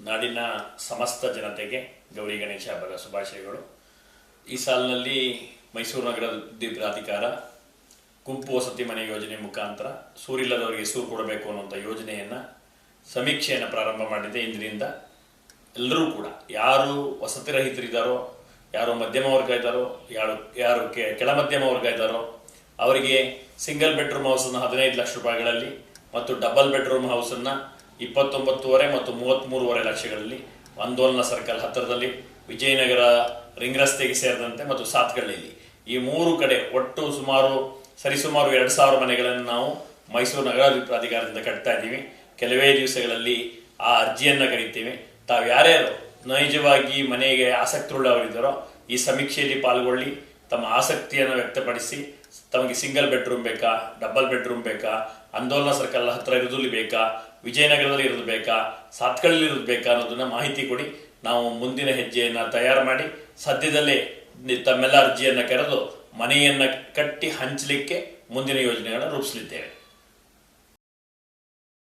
ನಾಡಿನ ಸಮಸ್ತ ಜನತೆಗೆ ಗೌರಿ ಗಣೇಶ ಹಬ್ಬದ ಶುಭಾಶಯಗಳು. ಈ ಸಾಲಿನಲ್ಲಿ ಮೈಸೂರು ನಗರ ಪ್ರಾಧಿಕಾರ ಗುಂಪು ವಸತಿ ಮನೆ ಯೋಜನೆ ಮುಖಾಂತರ ಸೂರಿಲ್ಲದವರಿಗೆ ಸೂರು ಕೊಡಬೇಕು ಅನ್ನುವಂಥ ಯೋಜನೆಯನ್ನು ಸಮೀಕ್ಷೆಯನ್ನು ಪ್ರಾರಂಭ ಮಾಡಿದೆ. ಇಂದಿನಿಂದ ಎಲ್ಲರೂ ಕೂಡ ಯಾರು ವಸತಿ ರಹಿತರಿದ್ದಾರೋ, ಯಾರು ಮಧ್ಯಮ ವರ್ಗ ಇದ್ದಾರೋ, ಯಾರು ಕೆಳ ಮಧ್ಯಮ ವರ್ಗ ಇದ್ದಾರೋ ಅವರಿಗೆ ಸಿಂಗಲ್ ಬೆಡ್ರೂಮ್ ಹೌಸನ್ನು 15 ಲಕ್ಷ ರೂಪಾಯಿಗಳಲ್ಲಿ ಮತ್ತು ಡಬಲ್ ಬೆಡ್ರೂಮ್ ಹೌಸನ್ನು 29.5 ಮತ್ತು 33.5 ಲಕ್ಷಗಳಲ್ಲಿ ಆಂದೋಲನ ಸರ್ಕಲ್ ಹತ್ತಿರದಲ್ಲಿ, ವಿಜಯನಗರ ರಿಂಗ್ ರಸ್ತೆಗೆ ಸೇರಿದಂತೆ ಮತ್ತು ಸಾತ್ಗಳ್ಳಿಯಲ್ಲಿ ಈ 3 ಕಡೆ ಒಟ್ಟು ಸರಿಸುಮಾರು 2,000 ಮನೆಗಳನ್ನು ನಾವು ಮೈಸೂರು ನಗರ ಪ್ರಾಧಿಕಾರದಿಂದ ಕಟ್ತಾ ಇದ್ದೀವಿ. ಕೆಲವೇ ದಿವಸಗಳಲ್ಲಿ ಆ ಅರ್ಜಿಯನ್ನು ಕರೀತೀವಿ. ತಾವು ಯಾರ್ಯಾರು ನೈಜವಾಗಿ ಮನೆಗೆ ಆಸಕ್ತರುಳ್ಳವರಿದ್ದಾರೋ ಈ ಸಮೀಕ್ಷೆಯಲ್ಲಿ ಪಾಲ್ಗೊಳ್ಳಿ, ತಮ್ಮ ಆಸಕ್ತಿಯನ್ನು ವ್ಯಕ್ತಪಡಿಸಿ ತಮಗೆ ಸಿಂಗಲ್ ಬೆಡ್ರೂಮ್ ಬೇಕಾ, ಡಬಲ್ ಬೆಡ್ರೂಮ್ ಬೇಕಾ, ಆಂದೋಲನ ಸರ್ಕಲ್ ಹತ್ರ ಇರೋದಲ್ಲಿ ಬೇಕಾ, ವಿಜಯನಗರದಲ್ಲಿ ಇರೋದು ಬೇಕಾ, ಸಾತ್ಕಳ್ಳಿ ಇರೋದು ಬೇಕಾ ಅನ್ನೋದನ್ನ ಮಾಹಿತಿ ಕೊಡಿ. ನಾವು ಮುಂದಿನ ಹೆಜ್ಜೆಯನ್ನು ತಯಾರು ಮಾಡಿ ಸದ್ಯದಲ್ಲೇ ತಮ್ಮೆಲ್ಲ ಅರ್ಜಿಯನ್ನು ಕರೆದು ಮನೆಯನ್ನು ಕಟ್ಟಿ ಹಂಚಲಿಕ್ಕೆ ಮುಂದಿನ ಯೋಜನೆಗಳನ್ನು ರೂಪಿಸಲಿದ್ದೇವೆ.